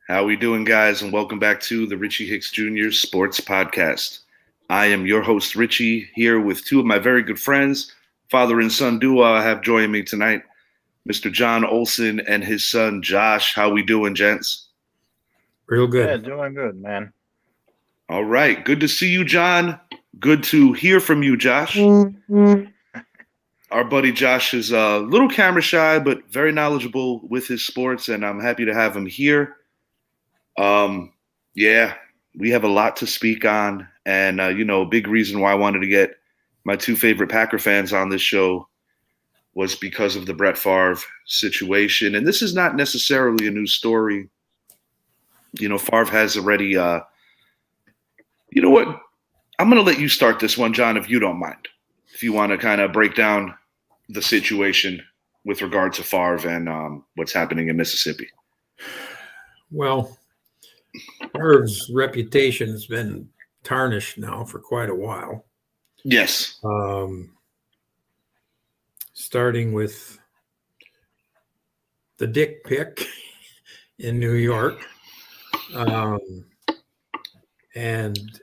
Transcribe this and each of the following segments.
How we doing, guys? And welcome back to the Richie Hicks Jr. Sports Podcast. I am your host, Richie, here with two of my very good friends, father and son duo. I have joining me tonight, Mr. John Olson and his son, Josh. How we doing, gents? Real good. Yeah, doing good, man. All right. Good to see you, John. Good to hear from you, Josh. Our buddy Josh is a little camera shy, but very knowledgeable with his sports, and I'm happy to have him here. Yeah, we have a lot to speak on, and a big reason why I wanted to get my two favorite Packer fans on this show was because of the Brett Favre situation. And this is not necessarily a new story. Favre has already, you know what? I'm going to let you start this one, John, if you don't mind. If you want to kind of break down the situation with regard to Favre and what's happening in Mississippi. Well, Favre's reputation has been tarnished now for quite a while. Yes. Starting with the dick pic in New York, and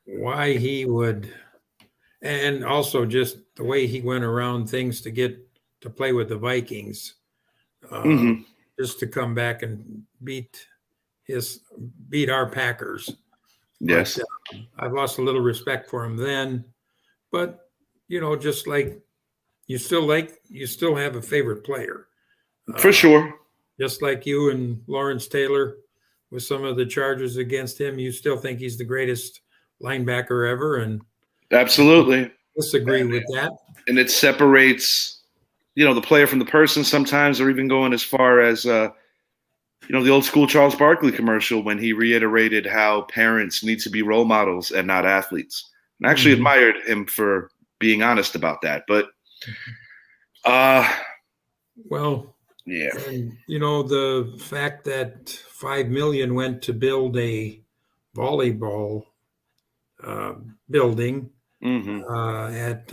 why he would, and also just the way he went around things to get to play with the Vikings, just to come back and beat our Packers. Yes. But, I've lost a little respect for him then, but just like you still have a favorite player. For sure. Just like you and Lawrence Taylor with some of the charges against him, you still think he's the greatest linebacker ever, and absolutely disagree with that. And it separates, the player from the person sometimes, or even going as far as, the old school Charles Barkley commercial when he reiterated how parents need to be role models and not athletes. And I actually admired him for being honest about that. But, well, yeah. And, the fact that $5 million went to build a volleyball building at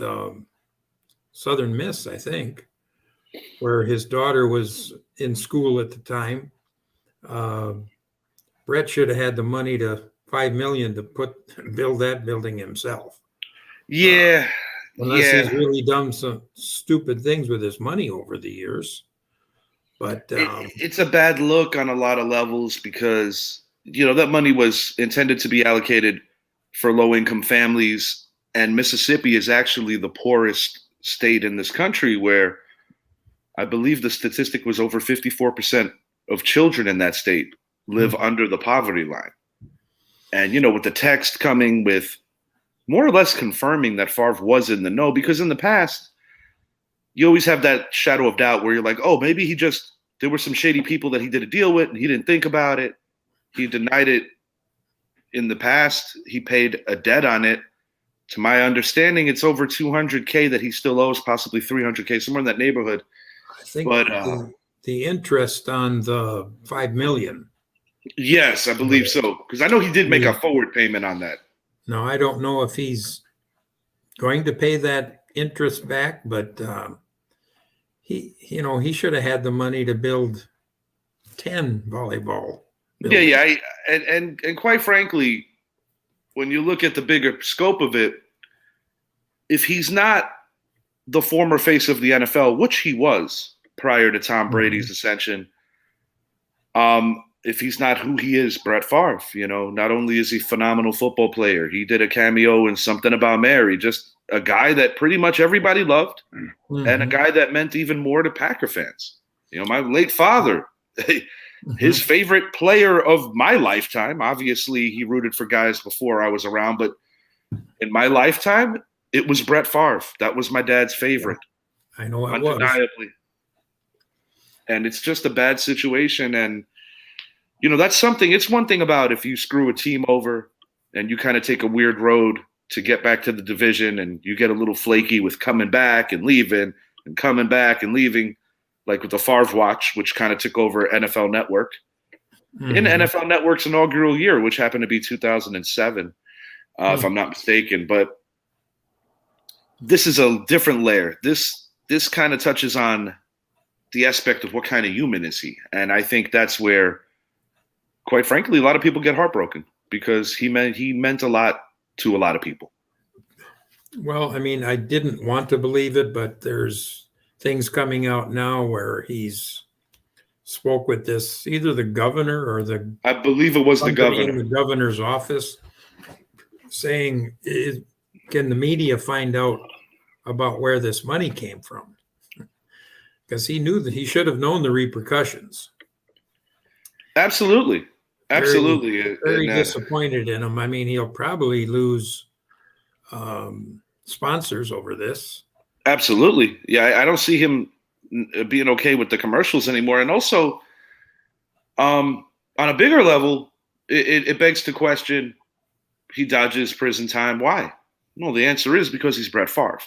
Southern Miss, I think, where his daughter was in school at the time. Brett should have had the money to $5 million to build that building himself. Yeah. Unless he's really done some stupid things with his money over the years. But it's a bad look on a lot of levels because, that money was intended to be allocated for low-income families. And Mississippi is actually the poorest state in this country, where I believe the statistic was over 54% of children in that state live under the poverty line. And, with the text coming with more or less confirming that Favre was in the know, because in the past, you always have that shadow of doubt where you're like, oh, maybe there were some shady people that he did a deal with and he didn't think about it. He denied it in the past. He paid a debt on it. To my understanding, it's over $200K that he still owes, possibly $300K, somewhere in that neighborhood. I think the interest on the $5 million. Yes, I believe so. Because I know he did make a forward payment on that. Now, I don't know if he's going to pay that interest back, but he should have had the money to build 10 volleyball buildings. Yeah. And quite frankly, when you look at the bigger scope of it, if he's not the former face of the NFL, which he was prior to Tom Brady's ascension, if he's not who he is, Brett Favre, not only is he a phenomenal football player, he did a cameo in Something About Mary, just a guy that pretty much everybody loved, and a guy that meant even more to Packer fans. My late father, his favorite player of my lifetime, obviously he rooted for guys before I was around, but in my lifetime, it was Brett Favre. That was my dad's favorite. I know it undeniably. Was. And it's just a bad situation. And, that's something. It's one thing about if you screw a team over and you kind of take a weird road to get back to the division and you get a little flaky with coming back and leaving and coming back and leaving, like with the Favre Watch, which kind of took over NFL Network. In NFL Network's inaugural year, which happened to be 2007, if I'm not mistaken. But this is a different layer. This kind of touches on the aspect of what kind of human is he. And I think that's where quite frankly, a lot of people get heartbroken because he meant a lot to a lot of people. Well, I mean, I didn't want to believe it, but there's things coming out now where he's spoke with this, either the governor or I believe it was the somebody in governor. the governor's office, saying, can the media find out about where this money came from? Because he knew that he should have known the repercussions. Absolutely. Very disappointed in him. I mean, he'll probably lose sponsors over this. Absolutely. Yeah, I don't see him being okay with the commercials anymore. And also, on a bigger level, it begs to question, he dodges prison time. Why? Well, the answer is because he's Brett Favre.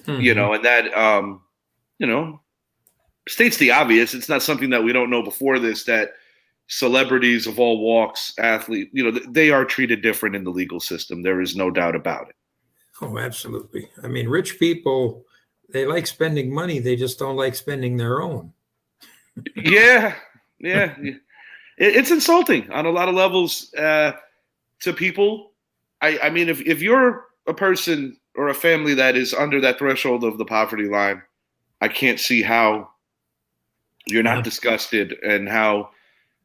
Mm-hmm. And that, states the obvious. It's not something that we don't know before this, that celebrities of all walks, athletes, they are treated different in the legal system. There is no doubt about it. Oh, absolutely. I mean, rich people, they like spending money. They just don't like spending their own. Yeah. It's insulting on a lot of levels to people. I mean, if you're a person or a family that is under that threshold of the poverty line, I can't see how you're not disgusted and how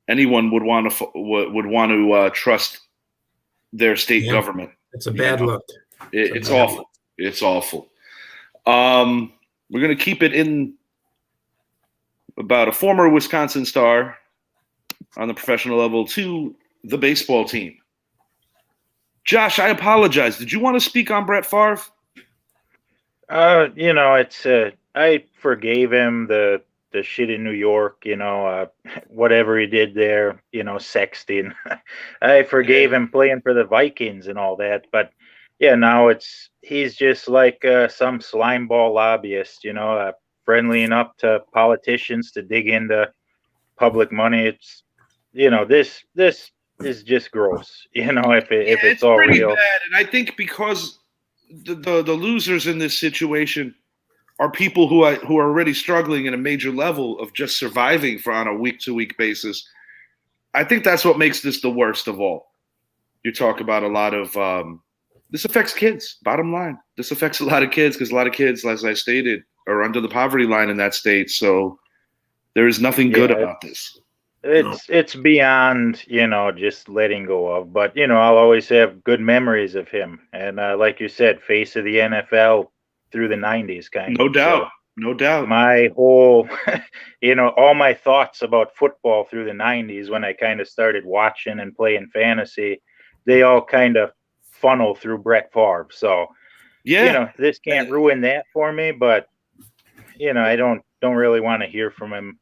anyone would want to trust their state government. It's a bad look. It's awful. Look. It's awful. We're going to keep it in about a former Wisconsin star on the professional level to the baseball team. Josh, I apologize. Did you want to speak on Brett Favre? It's I forgave him the shit in New York, whatever he did there, sexting. I forgave him playing for the Vikings and all that, but yeah, now he's just like some slimeball lobbyist, friendly enough to politicians to dig into public money. It's, this is just gross, if it's all real. Bad. And I think because the losers in this situation are people who are already struggling at a major level of just surviving on a week-to-week basis. I think that's what makes this the worst of all. You talk about a lot of this affects kids, bottom line. This affects a lot of kids because a lot of kids, as I stated, are under the poverty line in that state. So there is nothing good about this. It's beyond, just letting go of. But, I'll always have good memories of him. And like you said, face of the NFL through the 90s kind of. No doubt. No doubt. My whole, all my thoughts about football through the 90s when I kind of started watching and playing fantasy, they all kind of funnel through Brett Favre. So, this can't ruin that for me. But, I don't really want to hear from him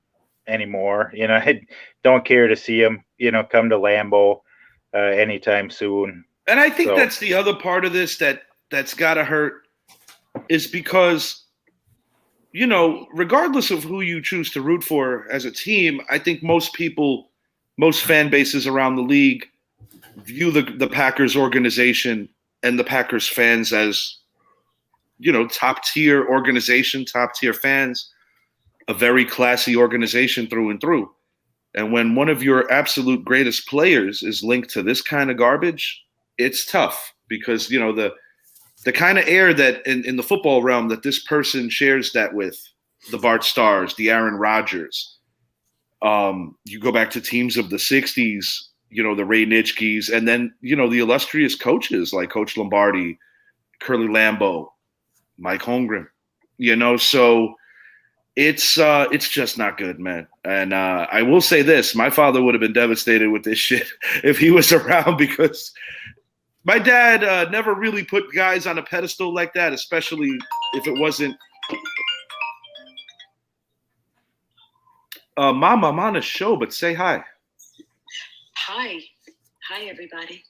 anymore. I don't care to see him, come to Lambeau anytime soon. And I think that's the other part of this that's got to hurt is because, regardless of who you choose to root for as a team, I think most fan bases around the league view the Packers organization and the Packers fans as, top tier organization, top tier fans, a very classy organization through and through. And when one of your absolute greatest players is linked to this kind of garbage, it's tough because, the kind of air that in the football realm that this person shares that with, the Bart Starrs, the Aaron Rodgers, you go back to teams of the 60s, the Ray Nitschkes, and then, the illustrious coaches like Coach Lombardi, Curly Lambeau, Mike Holmgren, so it's just not good, man. And I will say this, my father would have been devastated with this shit if he was around because my dad never really put guys on a pedestal like that, especially if it wasn't. Mom, I'm on a show, but say hi. Hi, everybody.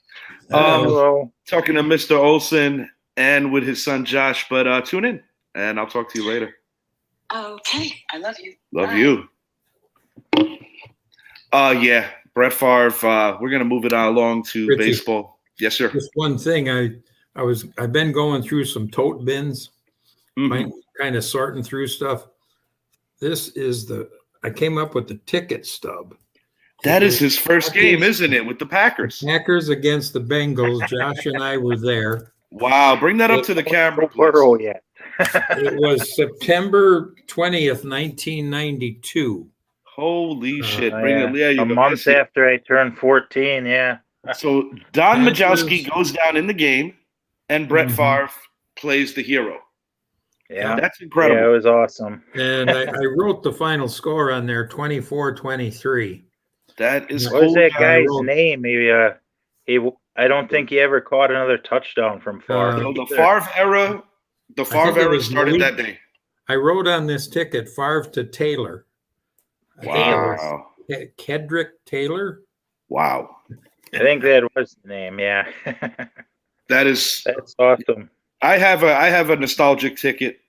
Hello. Talking to Mr. Olsen and with his son Josh, but tune in, and I'll talk to you later. Okay, I love you. Love Bye. you. Yeah, Brett Favre. We're gonna move it on along to Richie, baseball. Yes, sir. Just one thing, I've been going through some tote bins, kind of sorting through stuff. This is I came up with the ticket stub, That is his first game, isn't it, with the Packers? Packers against the Bengals. Josh and I were there. Wow, bring that up to the camera, please. Burrow yet. It was September 20th, 1992. Holy shit. Bring Yeah. it. Yeah, A month after I turned 14, yeah. So Don Panthers. Majkowski goes down in the game, and Brett Favre plays the hero. Yeah. That's incredible. Yeah, it was awesome. And I wrote the final score on there, 24-23. That is What was cool. that guy's name? I don't think he ever caught another touchdown from Favre. So the Favre era started that day. I wrote on this ticket Favre to Taylor. Wow. Kedrick Taylor. Wow. I think that was the name, yeah. That's awesome. I have a nostalgic ticket.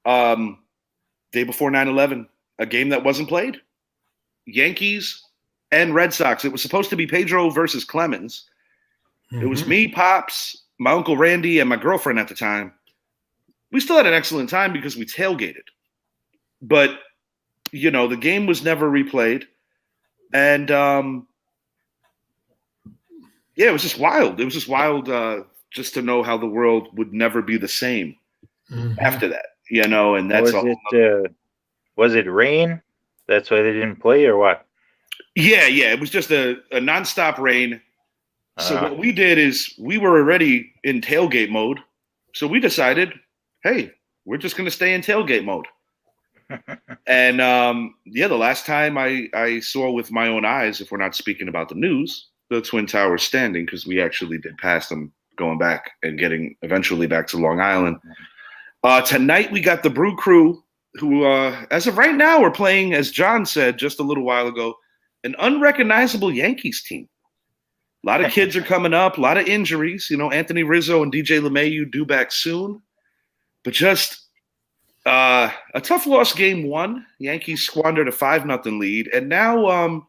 Day before 9/11, a game that wasn't played. Yankees and Red Sox. It was supposed to be Pedro versus Clemens. It was me, Pops, my Uncle Randy, and my girlfriend at the time. We still had an excellent time because we tailgated. But, the game was never replayed. And, it was just wild. It was just wild just to know how the world would never be the same after that, and that's all. Was it rain? That's why they didn't play, or what? Yeah. It was just a nonstop rain. So what we did is we were already in tailgate mode. So we decided, hey, we're just going to stay in tailgate mode. And the last time I saw with my own eyes, if we're not speaking about the news, the Twin Towers standing, because we actually did pass them going back and getting eventually back to Long Island. Tonight we got the Brew Crew, who, as of right now, are playing, as John said just a little while ago, an unrecognizable Yankees team. A lot of kids are coming up, a lot of injuries. Anthony Rizzo and DJ LeMahieu due back soon. But just a tough loss game one. Yankees squandered a 5-0 lead. And now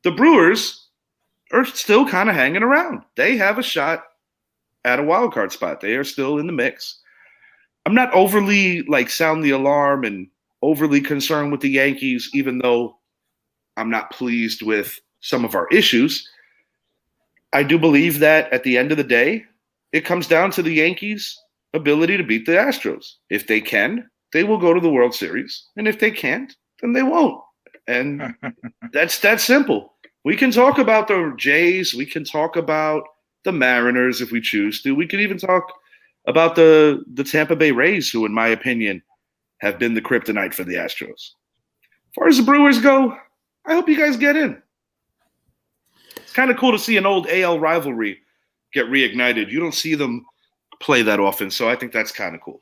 the Brewers are still kind of hanging around. They have a shot at a wild card spot. They are still in the mix. I'm not overly sound the alarm and overly concerned with the Yankees, even though I'm not pleased with some of our issues. I do believe that at the end of the day, it comes down to the Yankees' ability to beat the Astros. If they can, they will go to the World Series. And if they can't, then they won't. And that's that simple. We can talk about the Jays. We can talk about the Mariners if we choose to. We could even talk about the Tampa Bay Rays, who, in my opinion, have been the kryptonite for the Astros. As far as the Brewers go, I hope you guys get in. It's kind of cool to see an old AL rivalry get reignited. You don't see them play that often, so I think that's kind of cool.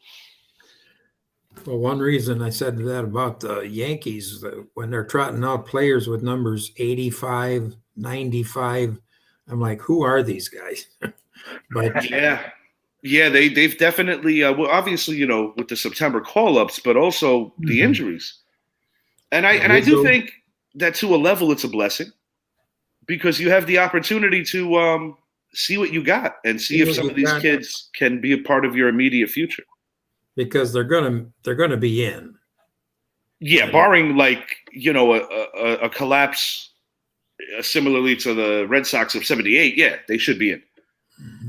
Well, one reason I said that about the Yankees, when they're trotting out players with numbers 85, 95, I'm like, who are these guys? But yeah, they've definitely, obviously, with the September call-ups, but also the injuries. And I do think that to a level it's a blessing, because you have the opportunity to see what you got and see if some of these kids can be a part of your immediate future. Because they're gonna be in. Yeah, barring a collapse similarly to the Red Sox of '78. Yeah, they should be in.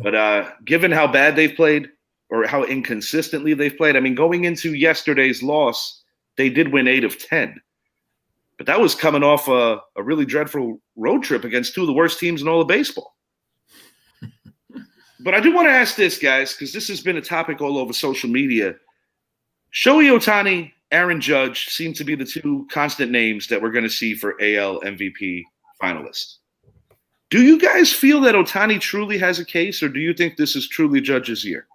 But given how bad they've played or how inconsistently they've played, I mean, going into yesterday's loss, they did win 8 of 10. But that was coming off a really dreadful road trip against two of the worst teams in all of baseball. But I do want to ask this, guys, because this has been a topic all over social media. Shohei Ohtani, Aaron Judge seem to be the two constant names that we're going to see for AL MVP finalists. Do you guys feel that Ohtani truly has a case, or do you think this is truly Judge's year?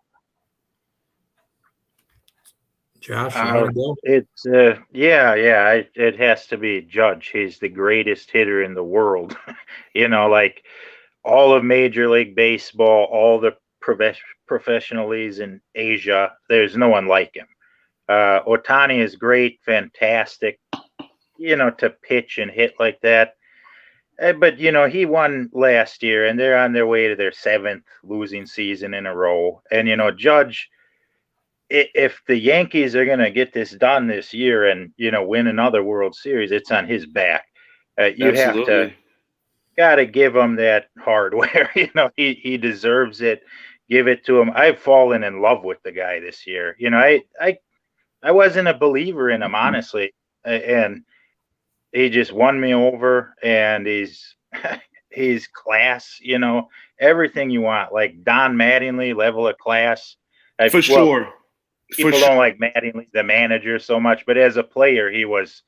Josh, you want to go? It's it has to be Judge. He's the greatest hitter in the world. All of Major League Baseball, all the professional leagues in Asia, there's no one like him. Ohtani is great, fantastic, to pitch and hit like that. But, he won last year, and they're on their way to their 7th losing season in a row. And, Judge, if the Yankees are going to get this done this year and, win another World Series, it's on his back. You have to Absolutely. got to give him that hardware. He deserves it. Give it to him. I've fallen in love with the guy this year. I wasn't a believer in him, honestly, and he just won me over. And he's class. Everything you want, like Don Mattingly level of class. For sure. People don't like Mattingly, the manager, so much, but as a player, he was.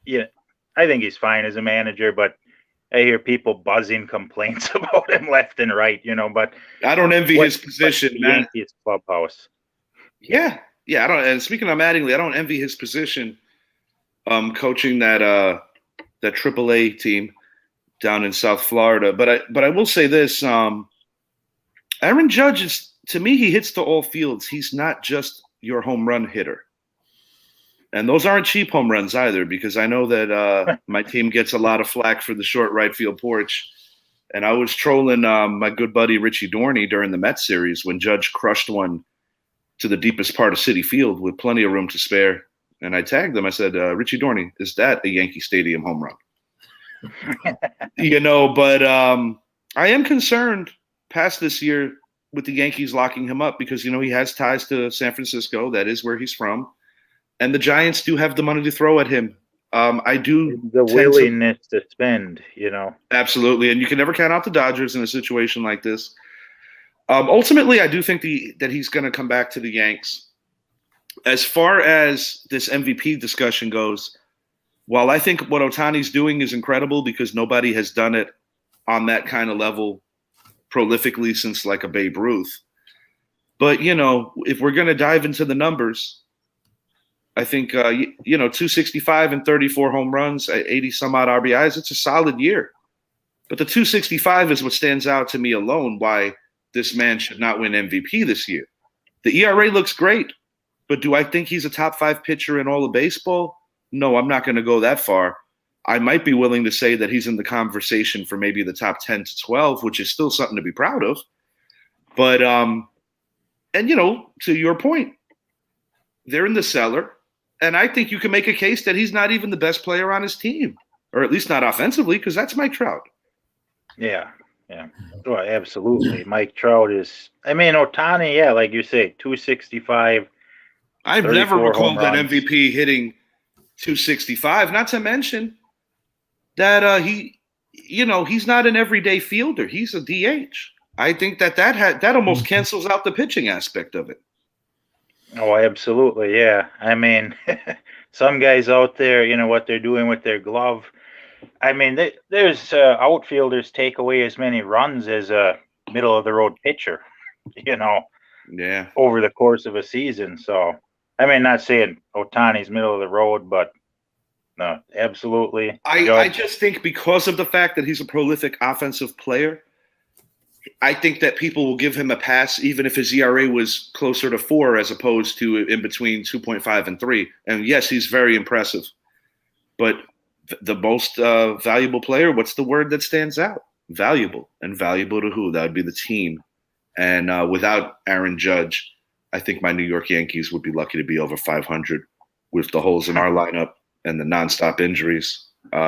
I think he's fine as a manager, but I hear people buzzing complaints about him left and right, but I don't envy his position, man. Yankees clubhouse. Yeah. I don't. And speaking of Mattingly, I don't envy his position, coaching that AAA team down in South Florida. But I will say this: Aaron Judge is, to me, he hits to all fields. He's not just your home run hitter. And those aren't cheap home runs either, because I know that my team gets a lot of flack for the short right field porch. And I was trolling my good buddy Richie Dorney during the Mets series when Judge crushed one to the deepest part of Citi Field with plenty of room to spare. And I tagged him. I said, Richie Dorney, is that a Yankee Stadium home run? But I am concerned past this year with the Yankees locking him up because, he has ties to San Francisco. That is where he's from. And the Giants do have the money to throw at him. I do the willingness to spend, Absolutely, and you can never count out the Dodgers in a situation like this. Ultimately, I do think that he's going to come back to the Yanks. As far as this MVP discussion goes, while I think what Ohtani's doing is incredible because nobody has done it on that kind of level prolifically since like a Babe Ruth. But, if we're going to dive into the numbers, I think, 265 and 34 home runs, 80 some odd RBIs, it's a solid year. But the 265 is what stands out to me alone why this man should not win MVP this year. The ERA looks great, but do I think he's a top 5 pitcher in all of baseball? No, I'm not going to go that far. I might be willing to say that he's in the conversation for maybe the top 10 to 12, which is still something to be proud of. But, to your point, they're in the cellar. And I think you can make a case that he's not even the best player on his team, or at least not offensively, because that's Mike Trout. Yeah. Well, absolutely. Mike Trout is – Ohtani, like you say, 265. I've never recalled that MVP hitting 265, not to mention that he's not an everyday fielder. He's a DH. I think that almost cancels out the pitching aspect of it. Oh, absolutely, yeah. Some guys out there, what they're doing with their glove. There's outfielders take away as many runs as a middle-of-the-road pitcher, Yeah. over the course of a season. So, not saying Ohtani's middle of the road, but no, absolutely. I just think because of the fact that he's a prolific offensive player, I think that people will give him a pass even if his ERA was closer to 4 as opposed to in between 2.5 and 3. And yes, he's very impressive. But the most valuable player, what's the word that stands out? Valuable. And valuable to who? That would be the team. And without Aaron Judge, I think my New York Yankees would be lucky to be over 500 with the holes in our lineup and the nonstop injuries.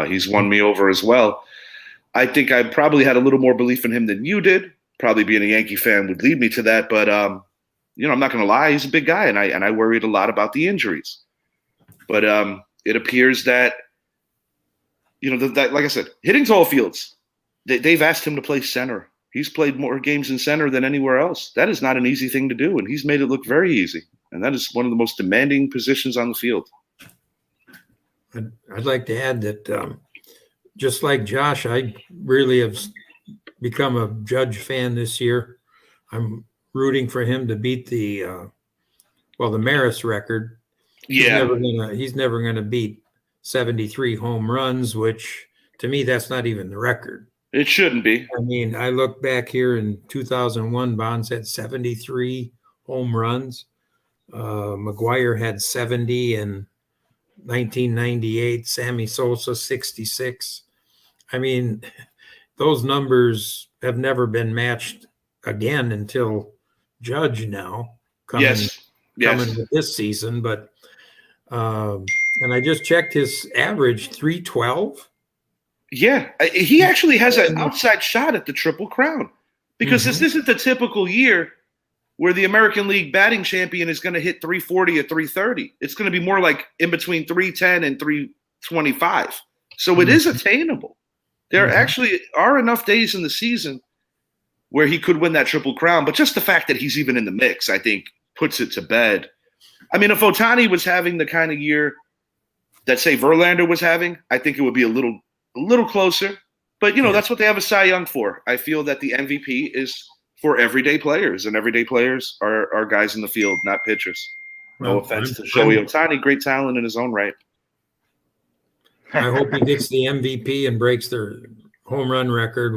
He's won me over as well. I think I probably had a little more belief in him than you did. Probably being a Yankee fan would lead me to that. But, I'm not going to lie. He's a big guy, and I worried a lot about the injuries. But it appears that, like I said, hitting to all fields. They've asked him to play center. He's played more games in center than anywhere else. That is not an easy thing to do, and he's made it look very easy. And that is one of the most demanding positions on the field. I'd like to add that just like Josh, I really have become a Judge fan this year. I'm rooting for him to beat the Maris record. Yeah. He's never gonna beat 73 home runs, which to me, that's not even the record. It shouldn't be. I look back here in 2001, Bonds had 73 home runs. McGuire had 70 in 1998, Sammy Sosa 66. Those numbers have never been matched again until Judge now coming with this season. But and I just checked his average 312 Yeah, he actually has an outside shot at the Triple Crown because this isn't the typical year where the American League batting champion is going to hit 340 or 330. It's going to be more like in between 310 and 325. So it is attainable. There actually are enough days in the season where he could win that Triple Crown, but just the fact that he's even in the mix, I think, puts it to bed. I mean, if Ohtani was having the kind of year that, say, Verlander was having, I think it would be a little closer. But, that's what they have a Cy Young for. I feel that the MVP is for everyday players, and everyday players are guys in the field, not pitchers. No offense to Shohei Ohtani, great talent in his own right. I hope he gets the MVP and breaks their home run record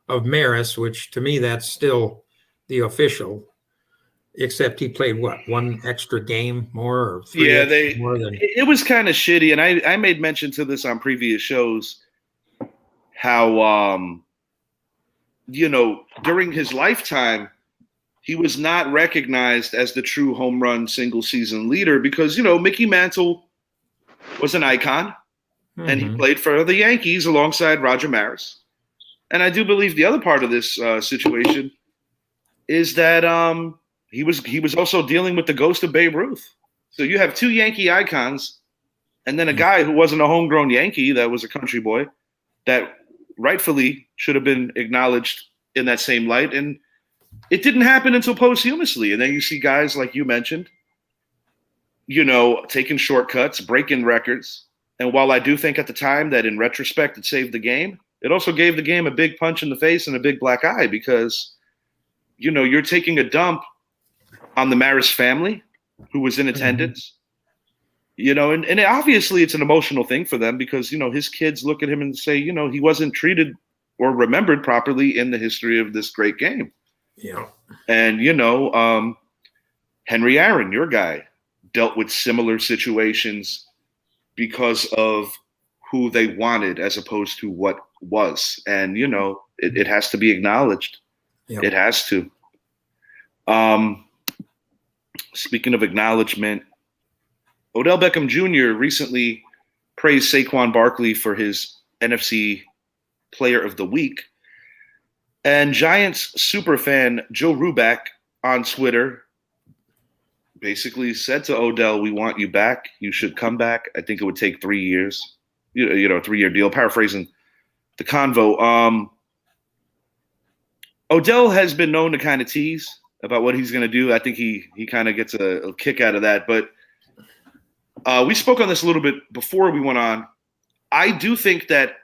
of Maris, which to me that's still the official. Except he played one extra game more or three more than it was kind of shitty, and I made mention to this on previous shows how during his lifetime he was not recognized as the true home run single season leader because Mickey Mantle was an icon and he played for the Yankees alongside Roger Maris. And I do believe the other part of this situation is that he was also dealing with the ghost of Babe Ruth. So you have two Yankee icons, and then a guy who wasn't a homegrown Yankee, that was a country boy, that rightfully should have been acknowledged in that same light. And it didn't happen until posthumously. And then you see guys like you mentioned, taking shortcuts, breaking records. And while I do think at the time that in retrospect it saved the game, it also gave the game a big punch in the face and a big black eye because, you're taking a dump on the Maris family who was in attendance, and obviously it's an emotional thing for them because, his kids look at him and say, he wasn't treated or remembered properly in the history of this great game. Yeah. And, Henry Aaron, your guy, dealt with similar situations because of who they wanted as opposed to what was. And, it has to be acknowledged. Yep. It has to. Speaking of acknowledgement, Odell Beckham Jr. recently praised Saquon Barkley for his NFC Player of the Week. And Giants superfan Joe Ruback on Twitter basically said to Odell, "We want you back. You should come back. I think it would take 3 years, a 3-year deal." Paraphrasing the convo. Odell has been known to kind of tease about what he's going to do. I think he kind of gets a kick out of that. But we spoke on this a little bit before we went on. I do think that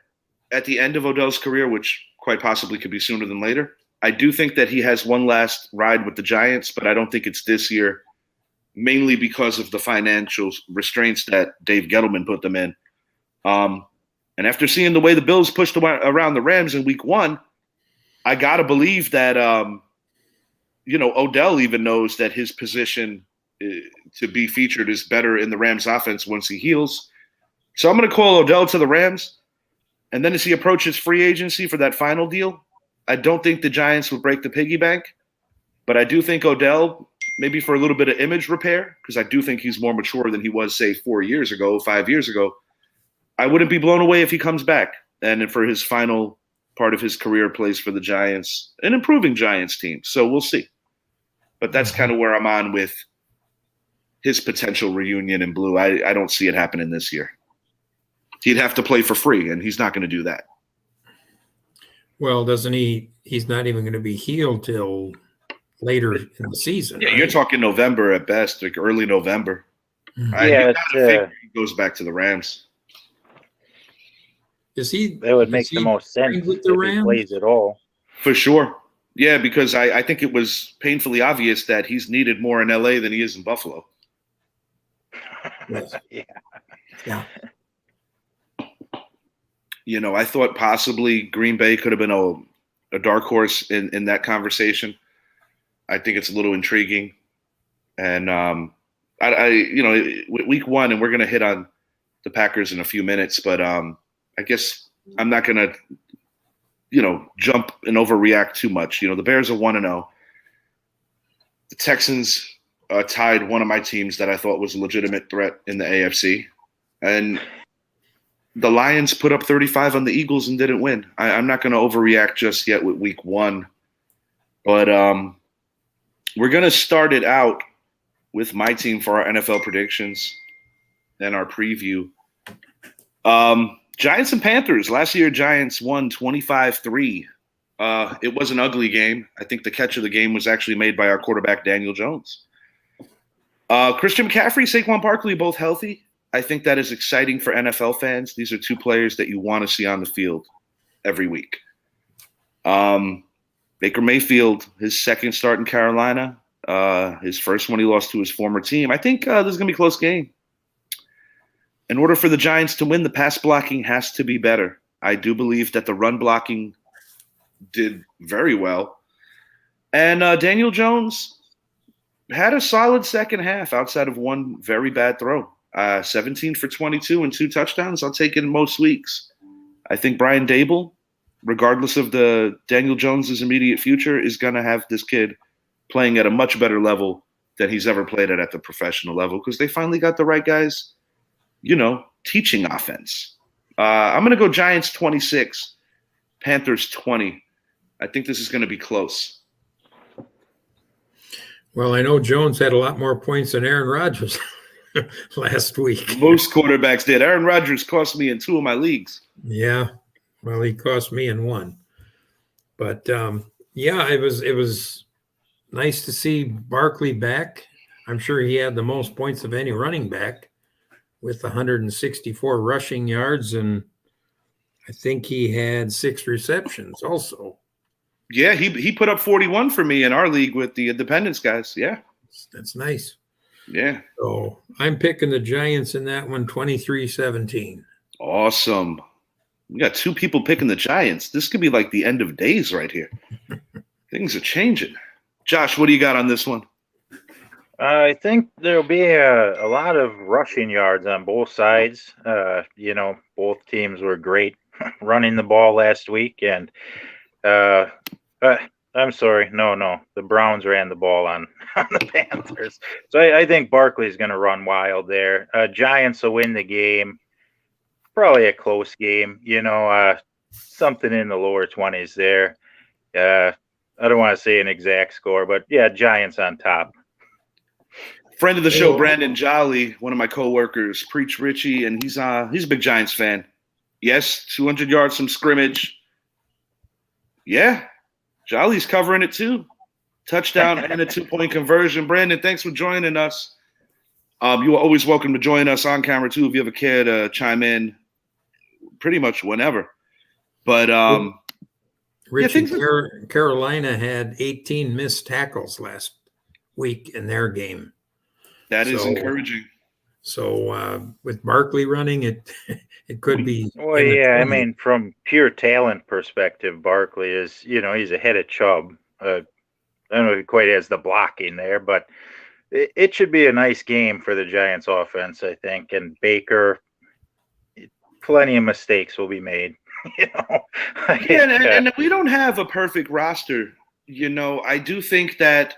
at the end of Odell's career, which quite possibly could be sooner than later, I do think that he has one last ride with the Giants, but I don't think it's this year, mainly because of the financial restraints that Dave Gettleman put them in. And after seeing the way the Bills pushed around the Rams in week 1, I got to believe that Odell even knows that his position to be featured is better in the Rams offense once he heals. So I'm going to call Odell to the Rams. And then as he approaches free agency for that final deal, I don't think the Giants would break the piggy bank. But I do think Odell, maybe for a little bit of image repair, because I do think he's more mature than he was, say, 4 years ago, 5 years ago. I wouldn't be blown away if he comes back. And for his final part of his career plays for the Giants, an improving Giants team. So we'll see. But that's kind of where I'm on with his potential reunion in blue. I don't see it happening this year. He'd have to play for free, and he's not going to do that. Well, doesn't he? He's not even going to be healed till later in the season. Yeah, right? You're talking November at best, like early November. Yeah, he goes back to the Rams. Is he? That would make the most sense with the if Rams? he plays at all. For sure. Yeah, because I think it was painfully obvious that he's needed more in LA than he is in Buffalo. Yes. Yeah. I thought possibly Green Bay could have been a dark horse in that conversation. I think it's a little intriguing. And week 1, and we're going to hit on the Packers in a few minutes, but I guess I'm not going to jump and overreact too much. The Bears are 1-0. The Texans tied one of my teams that I thought was a legitimate threat in the AFC. And the Lions put up 35 on the Eagles and didn't win. I'm not going to overreact just yet with week 1. But we're going to start it out with my team for our NFL predictions and our preview. Giants and Panthers. Last year, Giants won 25-3. It was an ugly game. I think the catch of the game was actually made by our quarterback, Daniel Jones. Christian McCaffrey, Saquon Barkley, both healthy. I think that is exciting for NFL fans. These are two players that you want to see on the field every week. Baker Mayfield, his second start in Carolina, his first one he lost to his former team. I think this is going to be a close game. In order for the Giants to win, the pass blocking has to be better. I do believe that the run blocking did very well. And Daniel Jones had a solid second half outside of one very bad throw. 17 for 22 and 2 touchdowns. I'll take it in most weeks. I think Brian Dable, regardless of the Daniel Jones's immediate future, is going to have this kid playing at a much better level than he's ever played at the professional level because they finally got the right guys, teaching offense. I'm going to go Giants 26, Panthers 20. I think this is going to be close. Well, I know Jones had a lot more points than Aaron Rodgers last week. Most quarterbacks did. Aaron Rodgers cost me in 2 of my leagues. Yeah. Well, he cost me in 1. But, it was nice to see Barkley back. I'm sure he had the most points of any running back with 164 rushing yards, and I think he had 6 receptions also. Yeah, he put up 41 for me in our league with the Independence guys. Yeah. That's nice. Yeah. So I'm picking the Giants in that one, 23-17. Awesome. We got 2 people picking the Giants. This could be like the end of days right here. Things are changing. Josh, what do you got on this one? I think there'll be a lot of rushing yards on both sides. Both teams were great running the ball last week, and I'm sorry, no, the Browns ran the ball on the Panthers. So I think Barkley's going to run wild there. Giants will win the game. Probably a close game, something in the lower 20s there. I don't want to say an exact score, but yeah, Giants on top. Friend of the show, Brandon Jolly, one of my coworkers, Preach Richie, and he's a big Giants fan. Yes, 200 yards from scrimmage. Yeah, Jolly's covering it too. Touchdown and a 2-point conversion. Brandon, thanks for joining us. You are always welcome to join us on camera too if you ever care to chime in pretty much whenever. But Richie, Carolina had 18 missed tackles last week in their game. That is encouraging. So with Barkley running, it could be. Well, yeah, I mean, from pure talent perspective, Barkley is, he's ahead of Chubb. I don't know if he quite has the blocking there, but it should be a nice game for the Giants offense, I think. And Baker, plenty of mistakes will be made. And we don't have a perfect roster. I do think that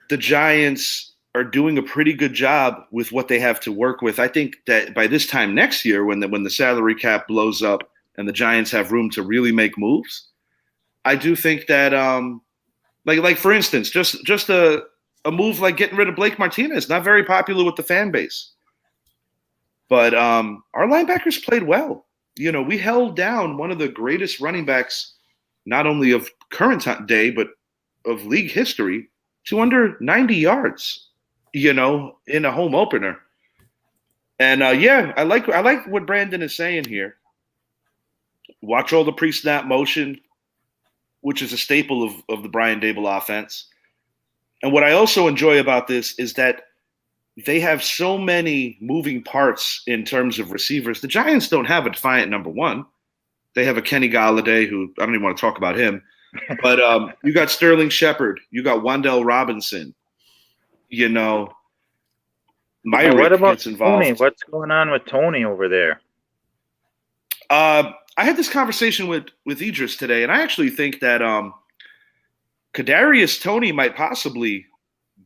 the Giants are doing a pretty good job with what they have to work with. I think that by this time next year, when the salary cap blows up and the Giants have room to really make moves, I do think that like for instance, just a move like getting rid of Blake Martinez, not very popular with the fan base. But our linebackers played well. We held down one of the greatest running backs, not only of current day, but of league history, to under 90 yards, in a home opener. And I like what Brandon is saying here. Watch all the pre-snap motion, which is a staple of the Brian Dable offense. And what I also enjoy about this is that they have so many moving parts in terms of receivers. The Giants don't have a defiant number one. They have a Kenny Golladay, who I don't even want to talk about him. But you got Sterling Shepard. You got Wan'Dale Robinson. Myrick what about gets involved. Tony? What's going on with Tony over there? I had this conversation with Idris today, and I actually think that Kadarius Toney might possibly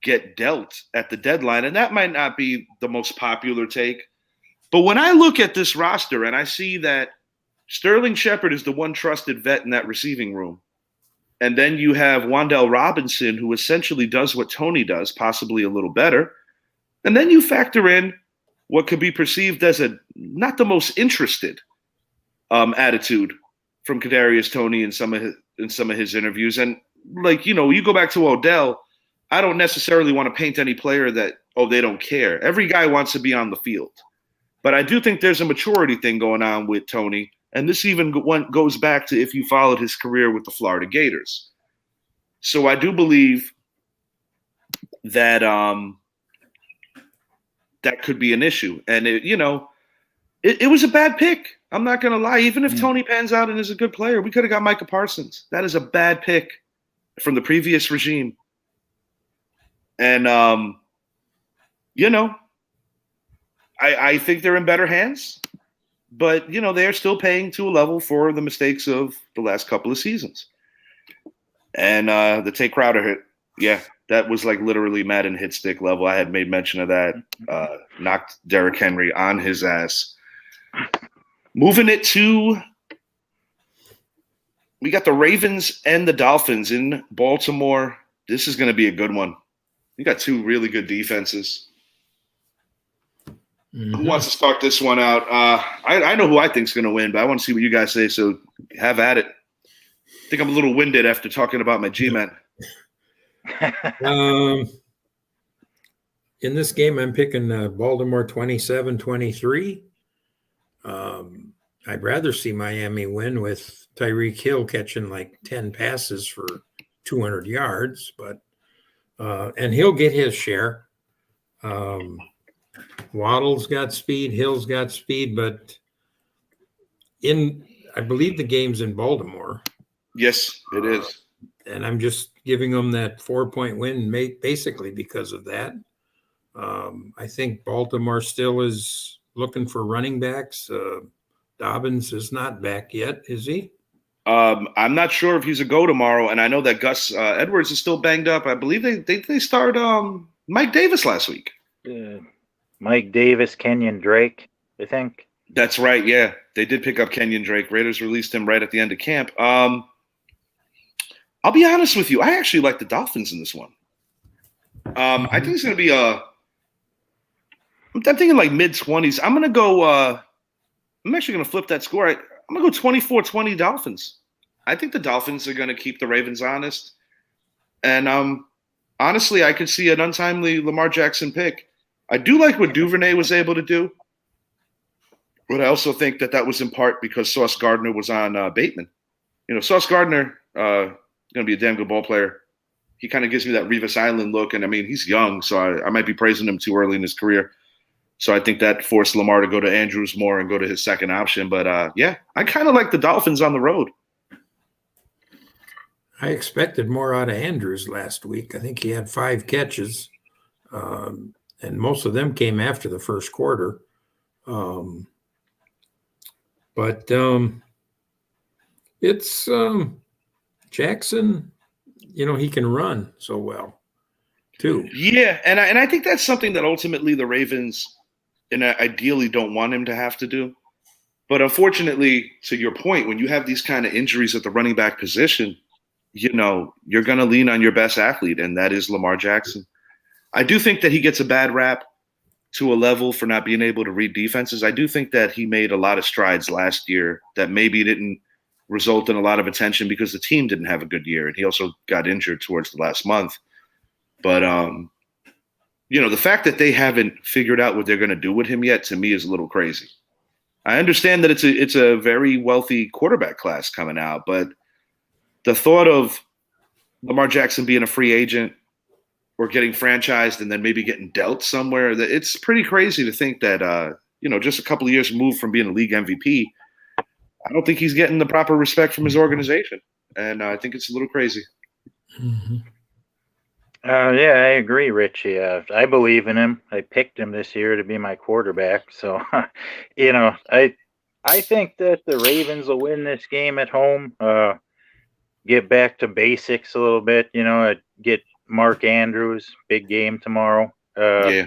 get dealt at the deadline, and that might not be the most popular take. But when I look at this roster and I see that Sterling Shepard is the one trusted vet in that receiving room, and then you have Wan'Dale Robinson, who essentially does what Tony does, possibly a little better, and then you factor in what could be perceived as a not the most interested attitude from Kadarius Toney in some of his interviews. And you go back to Odell, I don't necessarily want to paint any player that, they don't care. Every guy wants to be on the field. But I do think there's a maturity thing going on with Toney. And this even goes back to if you followed his career with the Florida Gators. So I do believe that that could be an issue. And, it was a bad pick. I'm not going to lie. Even if Toney pans out and is a good player, we could have got Micah Parsons. That is a bad pick from the previous regime. And, I think they're in better hands. But, they're still paying to a level for the mistakes of the last couple of seasons. And the Tay Crowder hit, yeah, that was like literally Madden hit stick level. I had made mention of that. Knocked Derrick Henry on his ass. Moving it to, we got the Ravens and the Dolphins in Baltimore. This is going to be a good one. You got two really good defenses. Mm-hmm. Who wants to start this one out? I know who I think is going to win, but I want to see what you guys say, so have at it. I think I'm a little winded after talking about my G-Men. In this game, I'm picking Baltimore 27-23. I'd rather see Miami win with Tyreek Hill catching like 10 passes for 200 yards, but and he'll get his share. Waddle's got speed, Hill's got speed, but I believe the game's in Baltimore. Yes, it is. And I'm just giving them that 4-point win basically because of that. I think Baltimore still is looking for running backs. Dobbins is not back yet, is he? I'm not sure if he's a go tomorrow, and I know that Gus Edwards is still banged up. I believe they started Mike Davis last week. Mike Davis, Kenyon Drake, I think. That's right, yeah. They did pick up Kenyon Drake. Raiders released him right at the end of camp. I'll be honest with you. I actually like the Dolphins in this one. I think it's going to be I'm thinking like mid-20s. I'm going to go I'm actually going to flip that score. I'm going to go 24-20 Dolphins. I think the Dolphins are going to keep the Ravens honest. And honestly, I could see an untimely Lamar Jackson pick. I do like what Duvernay was able to do. But I also think that was in part because Sauce Gardner was on Bateman. Sauce Gardner going to be a damn good ball player. He kind of gives me that Revis Island look. And, I mean, he's young, so I might be praising him too early in his career. So I think that forced Lamar to go to Andrews more and go to his second option. But, yeah, I kind of like the Dolphins on the road. I expected more out of Andrews last week. I think he had 5 catches, and most of them came after the first quarter. But it's Jackson, he can run so well, too. Yeah, and I think that's something that ultimately the Ravens ideally don't want him to have to do. But unfortunately, to your point, when you have these kind of injuries at the running back position, you're going to lean on your best athlete, and that is Lamar Jackson. I do think that he gets a bad rap to a level for not being able to read defenses. I do think that he made a lot of strides last year that maybe didn't result in a lot of attention because the team didn't have a good year, and he also got injured towards the last month. But, the fact that they haven't figured out what they're going to do with him yet, to me, is a little crazy. I understand that it's a very wealthy quarterback class coming out, but the thought of Lamar Jackson being a free agent or getting franchised and then maybe getting dealt somewhere, it's pretty crazy to think that, just a couple of years removed from being a league MVP, I don't think he's getting the proper respect from his organization. And I think it's a little crazy. Mm-hmm. Yeah, I agree, Richie. I believe in him. I picked him this year to be my quarterback. So, I think that the Ravens will win this game at home. Get back to basics a little bit. Get Mark Andrews, big game tomorrow. Yeah.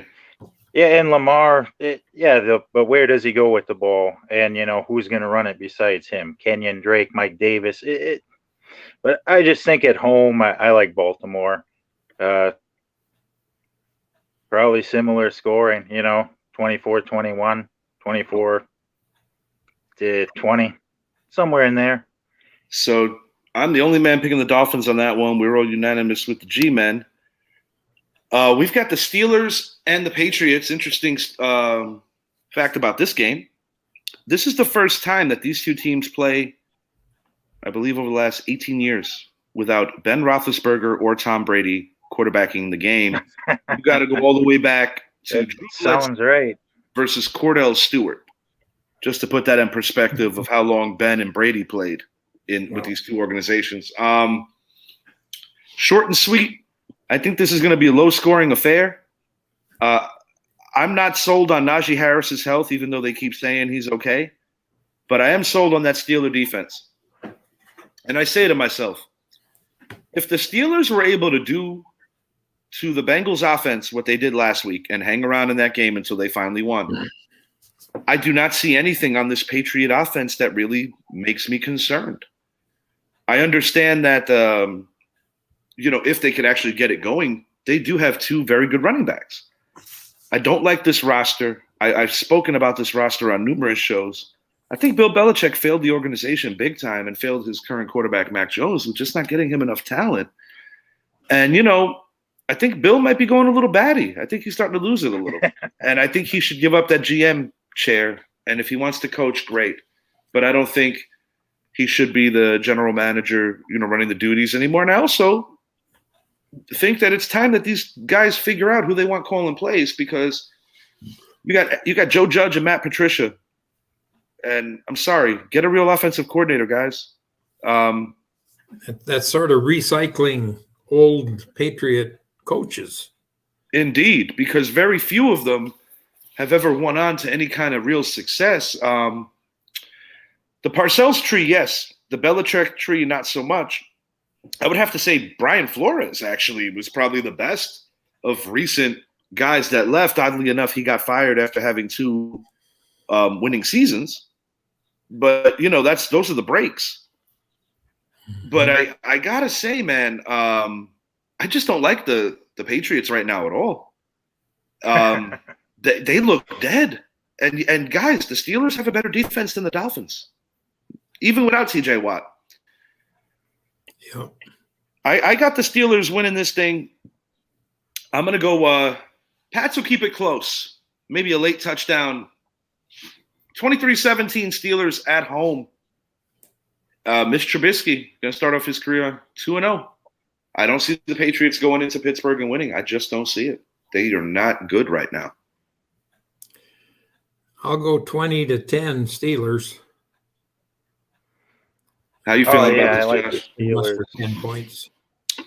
Yeah, and Lamar, but where does he go with the ball? And who's going to run it besides him? Kenyon Drake, Mike Davis. But I just think at home, I like Baltimore. Probably similar scoring, 24-21, 24-20, somewhere in there. So I'm the only man picking the Dolphins on that one. We're all unanimous with the G-men. We've got the Steelers and the Patriots. Interesting fact about this game. This is the first time that these two teams play, I believe, over the last 18 years without Ben Roethlisberger or Tom Brady quarterbacking the game. You got to go all the way back to sounds right versus Cordell Stewart, just to put that in perspective of how long Ben and Brady played with these two organizations. Short and sweet. I think this is going to be a low-scoring affair. I'm not sold on Najee Harris's health, even though they keep saying he's okay. But I am sold on that Steeler defense. And I say to myself, if the Steelers were able to do to the Bengals offense what they did last week and hang around in that game until they finally won, I do not see anything on this Patriot offense that really makes me concerned. I understand that if they could actually get it going, they do have two very good running backs. I don't like this roster. I've spoken about this roster on numerous shows. I think Bill Belichick failed the organization big time and failed his current quarterback, Mac Jones, with just not getting him enough talent. And, I think Bill might be going a little batty. I think he's starting to lose it a little. And I think he should give up that GM chair. And if he wants to coach, great. But I don't think he should be the general manager, running the duties anymore. And I also think that it's time that these guys figure out who they want calling plays, because you got Joe Judge and Matt Patricia, and I'm sorry, get a real offensive coordinator, guys. That's sort of recycling old Patriot coaches. Indeed, because very few of them have ever won on to any kind of real success. The Parcells tree, yes. The Belichick tree, not so much. I would have to say Brian Flores actually was probably the best of recent guys that left. Oddly enough, he got fired after having two winning seasons. But, those are the breaks. But I got to say, man, I just don't like the Patriots right now at all. They look dead. And guys, the Steelers have a better defense than the Dolphins, even without TJ Watt. Yeah. I got the Steelers winning this thing. I'm going to go Pats will keep it close. Maybe a late touchdown. 23-17 Steelers at home. Mitch Trubisky going to start off his career 2-0. I don't see the Patriots going into Pittsburgh and winning. I just don't see it. They are not good right now. I'll go 20-10 Steelers. How you feeling about this, I like Josh? the Steelers. 10 points.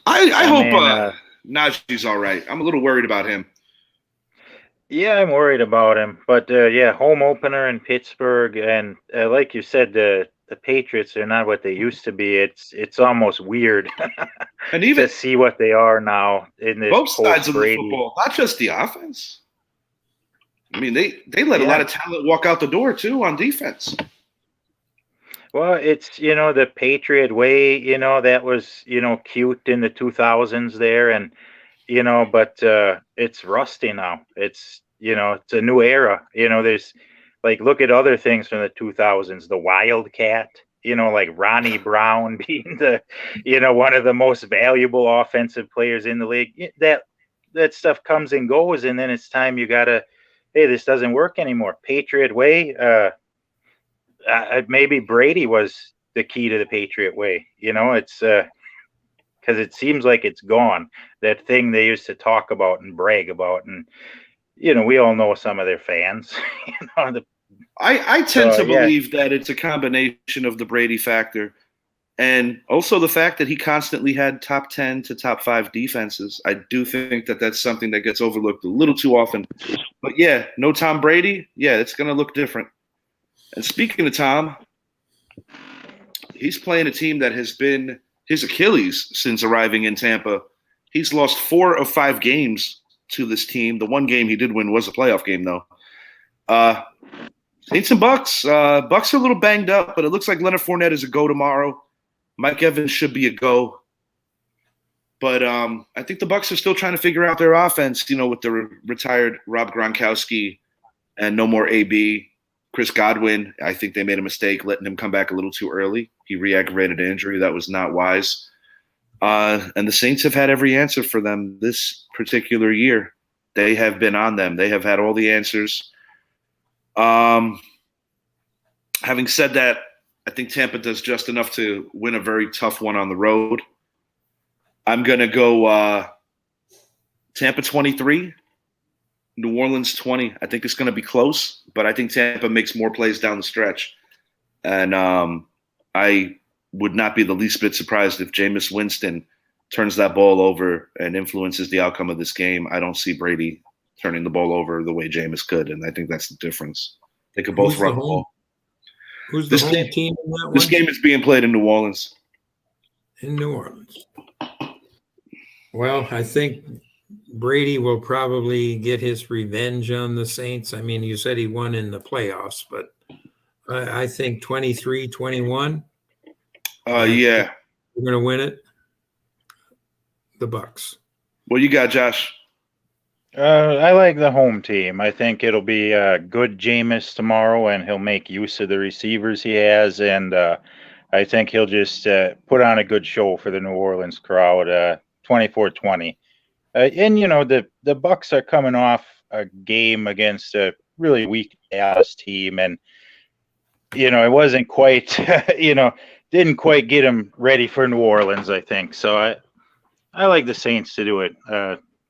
I hope Najee's all right. I'm a little worried about him. Yeah, I'm worried about him. But, home opener in Pittsburgh. And like you said, the Patriots are not what they used to be. It's almost weird And even to see what they are now in this both sides of the post-Brady. football, not just the offense. I mean, they let a lot of talent walk out the door, too, on defense. Well, it's, the Patriot way, that was, cute in the 2000s there. And, but it's rusty now. It's, it's a new era. There's like, look at other things from the 2000s, the Wildcat, like Ronnie Brown being the, one of the most valuable offensive players in the league. That stuff comes and goes. And then it's time you got to, hey, this doesn't work anymore. Patriot way. Maybe Brady was the key to the Patriot way. It's because it seems like it's gone. That thing they used to talk about and brag about. And, we all know some of their fans. I tend to believe that it's a combination of the Brady factor and also the fact that he constantly had top 10 to top 5 defenses. I do think that that's something that gets overlooked a little too often. But, no Tom Brady, it's going to look different. And speaking of Tom, he's playing a team that has been his Achilles since arriving in Tampa. He's lost 4 of 5 games to this team. The one game he did win was a playoff game, though. Saints and Bucs. Bucs are a little banged up, but it looks like Leonard Fournette is a go tomorrow. Mike Evans should be a go. But I think the Bucs are still trying to figure out their offense, with the retired Rob Gronkowski and no more AB. Chris Godwin, I think they made a mistake letting him come back a little too early. He re-aggravated an injury. That was not wise. And the Saints have had every answer for them this particular year. They have been on them. They have had all the answers. Having said that, I think Tampa does just enough to win a very tough one on the road. I'm going to go Tampa 23, New Orleans 20. I think it's going to be close, but I think Tampa makes more plays down the stretch. And I would not be the least bit surprised if Jameis Winston turns that ball over and influences the outcome of this game. I don't see Brady turning the ball over the way Jameis could, and I think that's the difference. They could both run the ball. Who's the home team in that one? This game is being played in New Orleans. In New Orleans. Well, I think Brady will probably get his revenge on the Saints. I mean, you said he won in the playoffs, but I think 23-21. Yeah. We're going to win it. The Bucs. What you got, Josh? I like the home team. I think it'll be good Jameis tomorrow, and he'll make use of the receivers he has. And I think he'll just put on a good show for the New Orleans crowd, 24-20. And, the Bucs are coming off a game against a really weak Dallas team. And, it wasn't quite, didn't quite get him ready for New Orleans, I think. So I like the Saints to do it.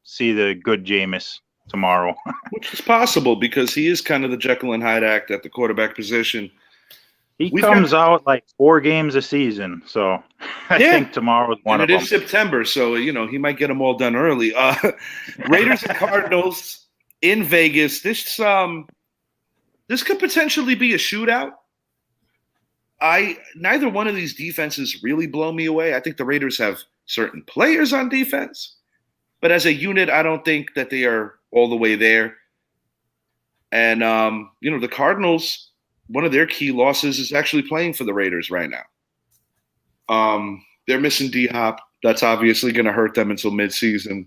See the good Jameis tomorrow. Which is possible because he is kind of the Jekyll and Hyde act at the quarterback position. He comes out like 4 games a season, so I think tomorrow is one of them. It is September, so he might get them all done early. Raiders and Cardinals in Vegas. This could potentially be a shootout. Neither one of these defenses really blow me away. I think the Raiders have certain players on defense. But as a unit, I don't think that they are all the way there. And, the Cardinals, one of their key losses is actually playing for the Raiders right now. They're missing D-Hop. That's obviously going to hurt them until midseason.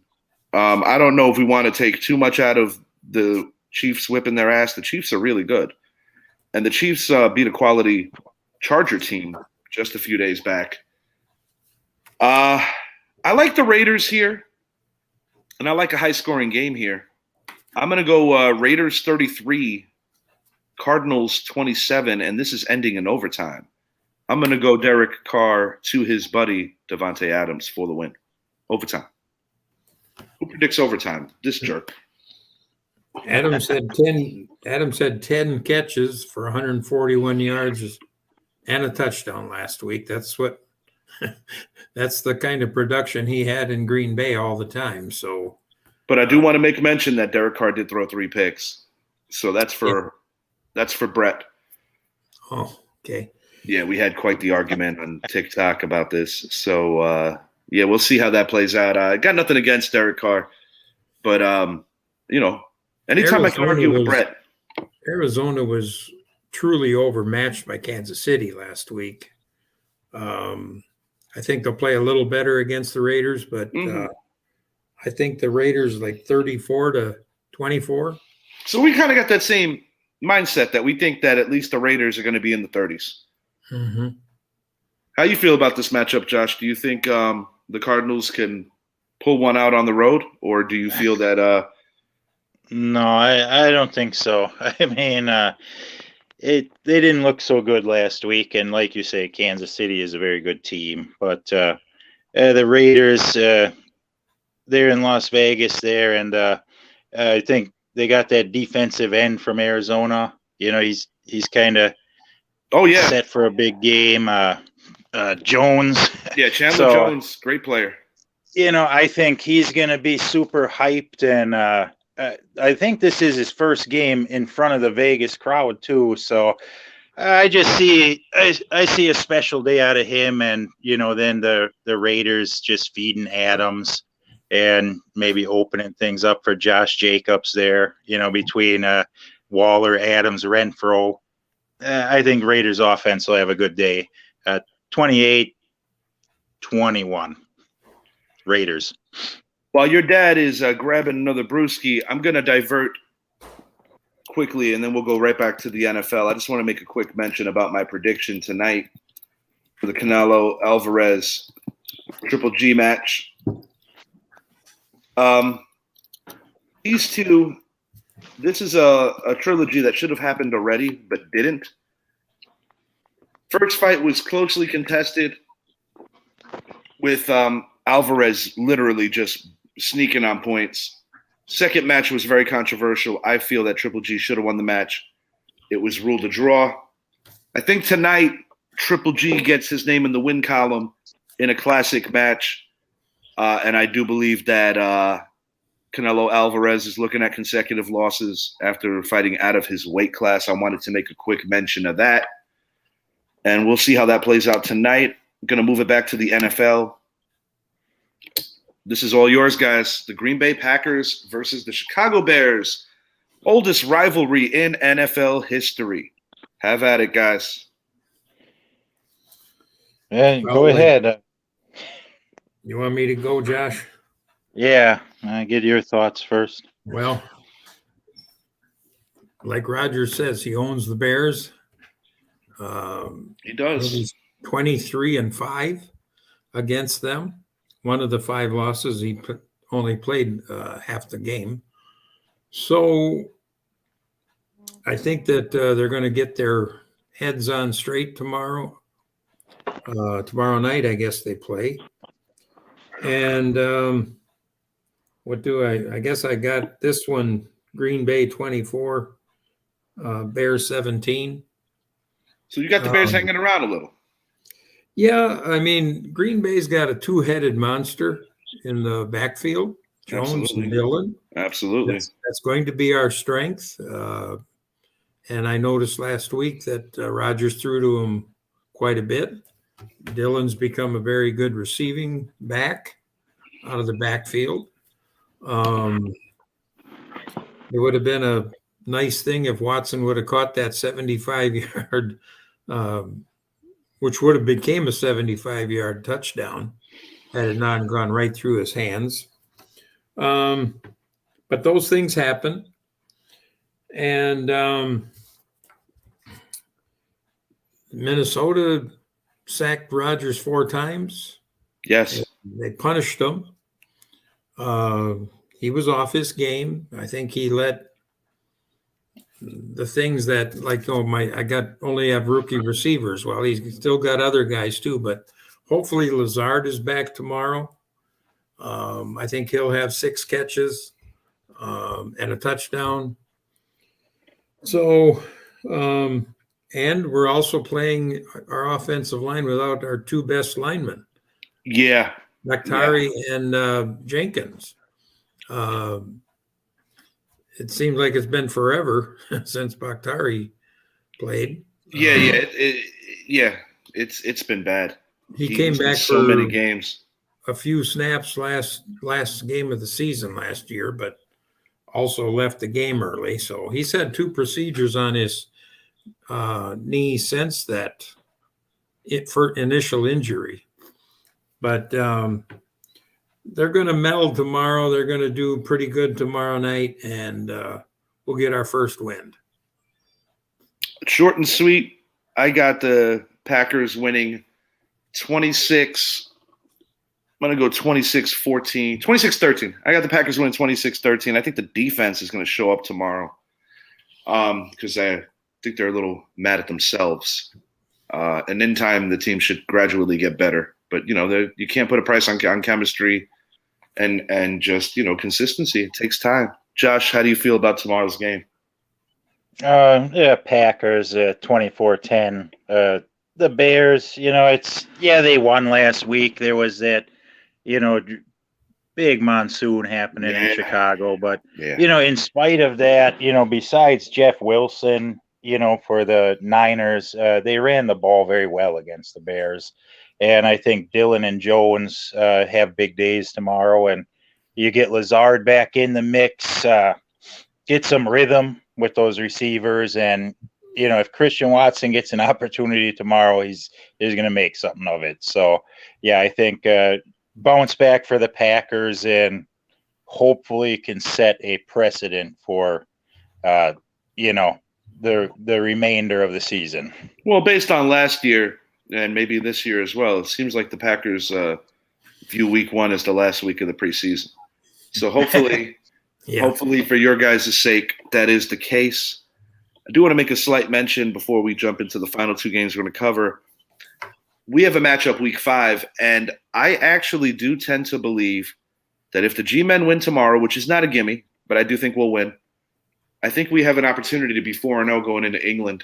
I don't know if we want to take too much out of the Chiefs whipping their ass. The Chiefs are really good. And the Chiefs beat a quality Charger team just a few days back. I like the Raiders here. And I like a high-scoring game here. I'm going to go Raiders 33, Cardinals 27, and this is ending in overtime. I'm going to go Derek Carr to his buddy Devontae Adams for the win. Overtime. Who predicts overtime? This jerk. Adams had 10 catches for 141 yards and a touchdown last week. That's the kind of production he had in Green Bay all the time. So, but I do want to make mention that Derek Carr did throw 3 picks. So that's for Brett. Oh, okay. Yeah, we had quite the argument on TikTok about this. So we'll see how that plays out. I got nothing against Derek Carr, but anytime I can argue with Brett. Arizona was truly overmatched by Kansas City last week. I think they'll play a little better against the Raiders, but I think the Raiders like 34-24. So we kind of got that same mindset that we think that at least the Raiders are going to be in the 30s. Mm-hmm. How you feel about this matchup, Josh? Do you think the Cardinals can pull one out on the road, or do you feel that No, I don't think so. I mean, they didn't look so good last week, and like you say, Kansas City is a very good team. But the Raiders, they're in Las Vegas there, and I think they got that defensive end from Arizona. He's kind of set for a big game. Jones. Yeah, Chandler Jones, great player. I think he's going to be super hyped, and I think this is his first game in front of the Vegas crowd too. So I just see a special day out of him, and then the Raiders just feeding Adams, and maybe opening things up for Josh Jacobs there, between Waller, Adams, Renfro. I think Raiders offense will have a good day. 28-21 Raiders. While your dad is grabbing another brewski, I'm going to divert quickly, and then we'll go right back to the NFL. I just want to make a quick mention about my prediction tonight for the Canelo Alvarez Triple G match. These two, this is a trilogy that should have happened already, but didn't. First fight was closely contested with Alvarez literally just sneaking on points. Second match was very controversial. I feel that Triple G should have won the match. It was ruled a draw. I think tonight Triple G gets his name in the win column in a classic match. And I do believe that Canelo Alvarez is looking at consecutive losses after fighting out of his weight class. I wanted to make a quick mention of that. And we'll see how that plays out tonight. I'm going to move it back to the NFL. This is all yours, guys. The Green Bay Packers versus the Chicago Bears. Oldest rivalry in NFL history. Have at it, guys. Yeah, go ahead. You want me to go, Josh? Yeah, get your thoughts first. Well, like Roger says, he owns the Bears. He does. He's 23-5 against them. One of the 5 losses, he only played half the game. So I think that they're going to get their heads on straight tomorrow. Tomorrow night, I guess they play. And what do I guess I got this one, Green Bay 24, Bears 17. So you got the Bears hanging around a little. Yeah, I mean, Green Bay's got a 2-headed monster in the backfield, Jones Absolutely. and Dillon. Absolutely. That's going to be our strength. And I noticed last week that Rodgers threw to him quite a bit. Dillon's become a very good receiving back out of the backfield. It would have been a nice thing if Watson would have caught that 75-yard which would have became a 75-yard touchdown had it not gone right through his hands. But those things happen. And Minnesota sacked Rodgers 4 times. Yes. They punished him. He was off his game. I think he let the things that I only have rookie receivers. Well, he's still got other guys too, but hopefully Lazard is back tomorrow. I think he'll have 6 catches and a touchdown. So, and we're also playing our offensive line without our 2 best linemen. Yeah. Bakhtari and Jenkins. It seems like it's been forever since Bakhtari played. It's been bad. He came back so for many games. A few snaps last game of the season last year, but also left the game early. So he's had 2 procedures on his knee since that for initial injury. But they're going to meld tomorrow. They're going to do pretty good tomorrow night, and we'll get our first win. Short and sweet. I got the Packers winning 26. I'm going to go 26-14, 26-13. I got the Packers winning 26-13. I think the defense is going to show up tomorrow because I think they're a little mad at themselves. And in time, the team should gradually get better. But, you can't put a price on chemistry and just, consistency. It takes time. Josh, how do you feel about tomorrow's game? Packers 24-10. The Bears, they won last week. There was that, big monsoon happening in Chicago. But, in spite of that, besides Jeff Wilson, for the Niners, they ran the ball very well against the Bears. And I think Dillon and Jones have big days tomorrow. And, you get Lazard back in the mix, get some rhythm with those receivers, and if Christian Watson gets an opportunity tomorrow, he's going to make something of it. So, yeah, I think bounce back for the Packers and hopefully can set a precedent for, the remainder of the season. Well, based on last year and maybe this year as well, it seems like the Packers view week 1 as the last week of the preseason. So hopefully, hopefully for your guys' sake, that is the case. I do want to make a slight mention before we jump into the final 2 games we're going to cover. We have a matchup week 5, and I actually do tend to believe that if the G-Men win tomorrow, which is not a gimme, but I do think we'll win, I think we have an opportunity to be 4-0 going into England.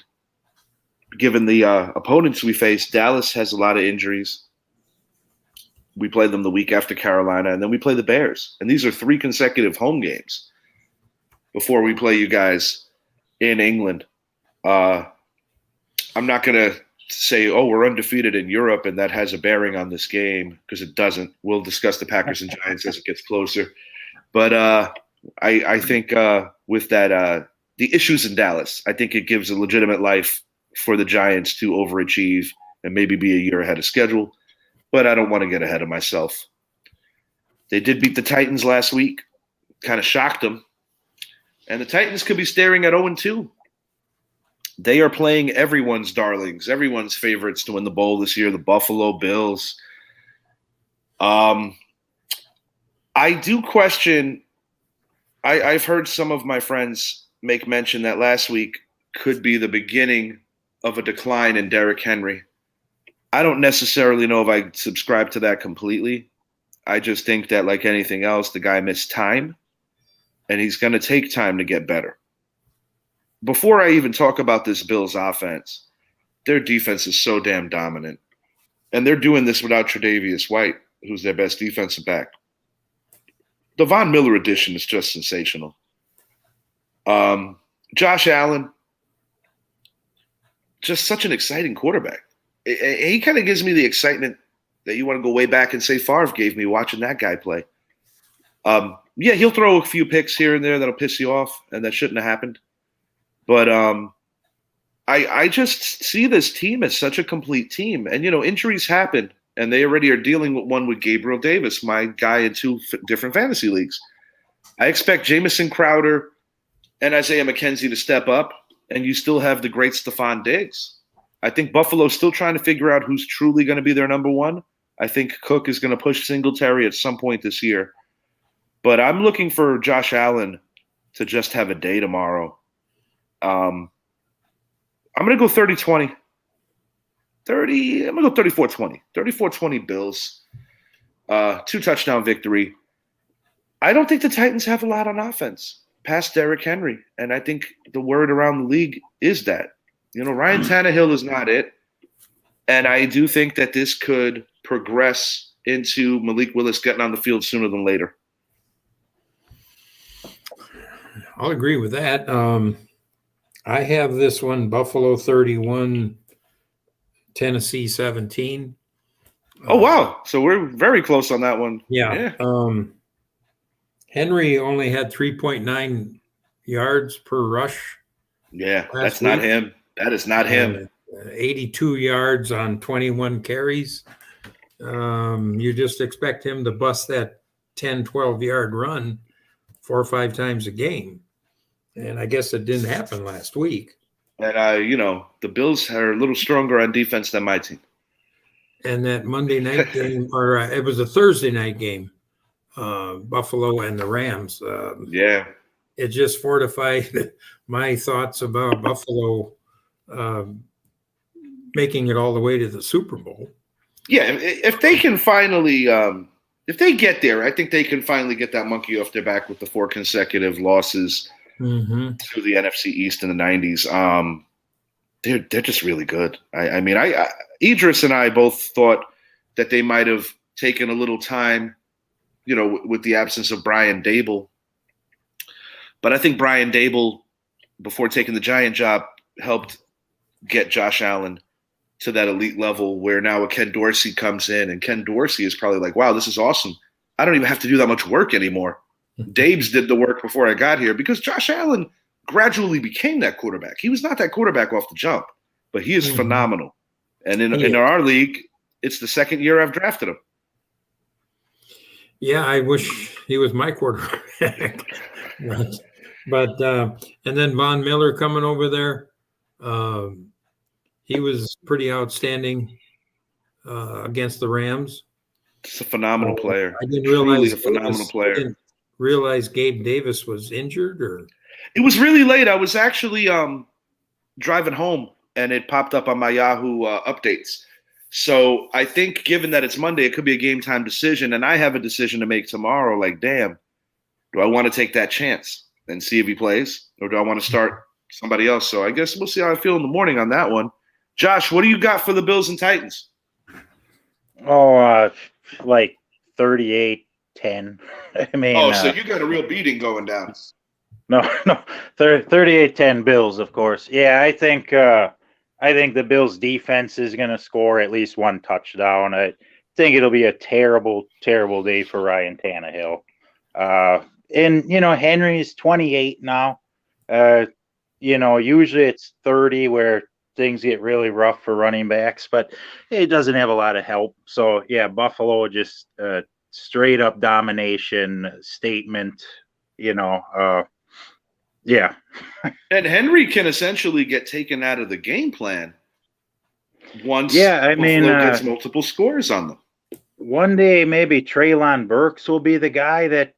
Given the opponents we face, Dallas has a lot of injuries. We play them the week after Carolina, and then we play the Bears. And these are 3 consecutive home games before we play you guys in England. I'm not going to say, we're undefeated in Europe, and that has a bearing on this game, because it doesn't. We'll discuss the Packers and Giants as it gets closer. But I think with that, the issues in Dallas, I think it gives a legitimate life for the Giants to overachieve and maybe be a year ahead of schedule. But I don't want to get ahead of myself. They did beat the Titans last week, kind of shocked them. And the Titans could be staring at 0-2. They are playing everyone's darlings, everyone's favorites to win the bowl this year, the Buffalo Bills. I do question – I've heard some of my friends make mention that last week could be the beginning of a decline in Derrick Henry. I don't necessarily know if I subscribe to that completely. I just think that, like anything else, the guy missed time, and he's going to take time to get better. Before I even talk about this Bills offense, their defense is so damn dominant. And they're doing this without Tre'Davious White, who's their best defensive back. The Von Miller addition is just sensational. Josh Allen, just such an exciting quarterback. He kind of gives me the excitement that you want to go way back and say Favre gave me watching that guy play. Yeah, he'll throw a few picks here and there that'll piss you off, and that shouldn't have happened. But I just see this team as such a complete team. And, injuries happen, and they already are dealing with one with Gabriel Davis, my guy in 2 different fantasy leagues. I expect Jamison Crowder and Isaiah McKenzie to step up, and you still have the great Stephon Diggs. I think Buffalo's still trying to figure out who's truly going to be their number 1. I think Cook is going to push Singletary at some point this year. But I'm looking for Josh Allen to just have a day tomorrow. I'm going to go 30-20. I'm going to go 34-20. 34-20 Bills. 2-touchdown victory. I don't think the Titans have a lot on offense past Derrick Henry. And I think the word around the league is that. Ryan Tannehill is not it. And I do think that this could progress into Malik Willis getting on the field sooner than later. I'll agree with that. I have this one, Buffalo 31, Tennessee 17. Oh, wow. So we're very close on that one. Yeah. Henry only had 3.9 yards per rush. Yeah, that's not him. That is not him. 82 yards on 21 carries. You just expect him to bust that 10, 12-yard run 4 or 5 times a game. And I guess it didn't happen last week. And, the Bills are a little stronger on defense than my team. And that Monday night game, or it was a Thursday night game, Buffalo and the Rams. Yeah. It just fortified my thoughts about Buffalo making it all the way to the Super Bowl. Yeah, if they can finally if they get there, I think they can finally get that monkey off their back with the 4 consecutive losses to the NFC East in the 90s. They're just really good. I mean, Idris and I both thought that they might have taken a little time, with the absence of Brian Dable. But I think Brian Dable, before taking the Giant job, helped get Josh Allen to that elite level where now a Ken Dorsey comes in, and Ken Dorsey is probably like, wow, this is awesome. I don't even have to do that much work anymore. Dave's did the work before I got here because Josh Allen gradually became that quarterback. He was not that quarterback off the jump, but he is phenomenal. And in our league, it's the second year I've drafted him. Yeah, I wish he was my quarterback. but and then Von Miller coming over there, he was pretty outstanding against the Rams. It's a phenomenal player. I didn't realize Truly a phenomenal player. I didn't realize Gabe Davis was injured, or it was really late. I was actually driving home, and it popped up on my Yahoo updates. So I think, given that it's Monday, it could be a game time decision, and I have a decision to make tomorrow. Like, damn, do I want to take that chance and see if he plays, or do I want to start somebody else? So I guess we'll see how I feel in the morning on that one. Josh, what do you got for the Bills and Titans? Oh, like 38-10. I mean, so you got a real beating going down. No, 38-10 Bills, of course. Yeah, I think the Bills defense is going to score at least one touchdown. I think it'll be a terrible, terrible day for Ryan Tannehill. And Henry's 28 now. Usually it's 30 where things get really rough for running backs, but it doesn't have a lot of help. So yeah, Buffalo just straight up domination statement. Yeah. And Henry can essentially get taken out of the game plan once Buffalo gets multiple scores on them. One day maybe Treylon Burks will be the guy that,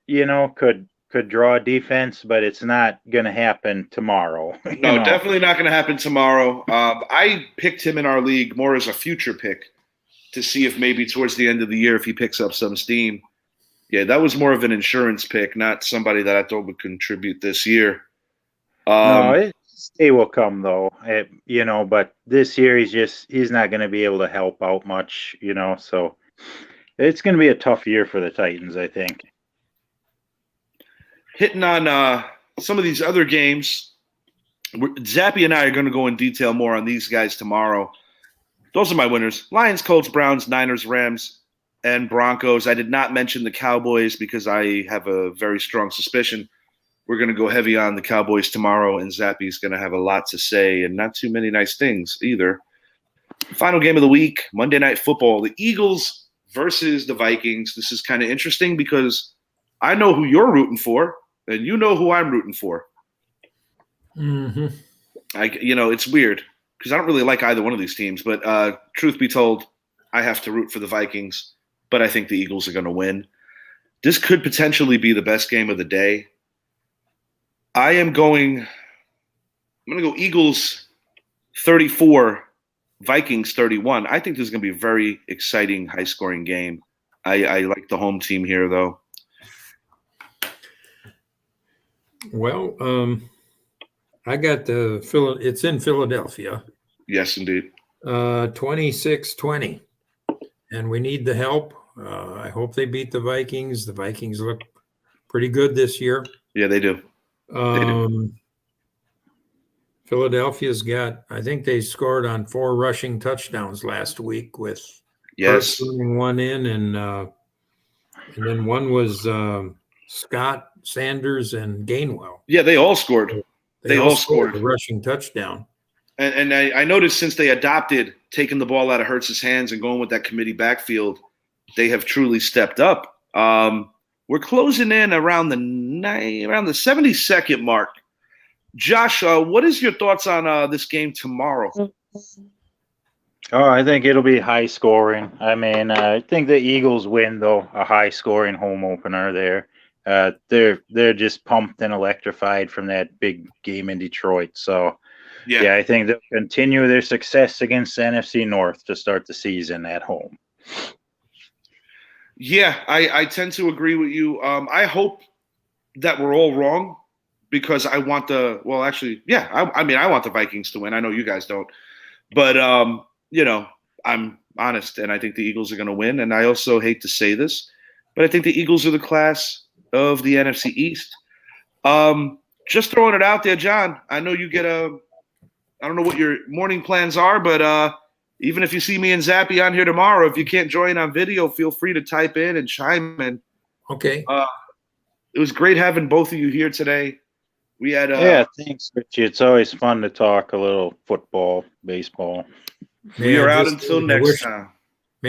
could draw a defense, but it's not going to happen tomorrow. No, definitely not going to happen tomorrow. I picked him in our league more as a future pick to see if maybe towards the end of the year, if he picks up some steam. Yeah, that was more of an insurance pick, not somebody that I thought would contribute this year. No, it will come though. But this year he's not going to be able to help out much, so it's going to be a tough year for the Titans, I think. Hitting on some of these other games, Zappy and I are going to go in detail more on these guys tomorrow. Those are my winners. Lions, Colts, Browns, Niners, Rams, and Broncos. I did not mention the Cowboys because I have a very strong suspicion we're going to go heavy on the Cowboys tomorrow, and Zappy's going to have a lot to say and not too many nice things either. Final game of the week, Monday Night Football, the Eagles versus the Vikings. This is kind of interesting because I know who you're rooting for, and you know who I'm rooting for. Mm-hmm. It's weird because I don't really like either one of these teams, but truth be told, I have to root for the Vikings, but I think the Eagles are going to win. This could potentially be the best game of the day. I'm going to go Eagles 34, Vikings 31. I think this is going to be a very exciting, high-scoring game. I like the home team here, though. Well, I got it's in Philadelphia. Yes, indeed. 26-20. And we need the help. I hope they beat the Vikings. The Vikings look pretty good this year. Yeah, they do. Philadelphia's got, I think they scored on 4 rushing touchdowns last week with one in, and then one was Scott, Sanders, and Gainwell. Yeah, they all scored. They all scored a rushing touchdown. And I noticed since they adopted taking the ball out of Hurts's hands and going with that committee backfield, they have truly stepped up. We're closing in around the 72nd mark. Josh, what is your thoughts on this game tomorrow? Oh, I think it'll be high scoring. I think the Eagles win though, a high scoring home opener there. They're just pumped and electrified from that big game in Detroit. So yeah, I think they'll continue their success against the NFC North to start the season at home. Yeah, I tend to agree with you. I hope that we're all wrong because I want I want the Vikings to win. I know you guys don't. But, I'm honest, and I think the Eagles are going to win. And I also hate to say this, but I think the Eagles are the class of the NFC East. Just throwing it out there, John. I know you get I don't know what your morning plans are, but even if you see me and Zappy on here tomorrow, if you can't join on video, feel free to type in and chime in. Okay. It was great having both of you here today. We had Yeah, thanks, Richie. It's always fun to talk a little football, baseball. we are out just, until I next wish time.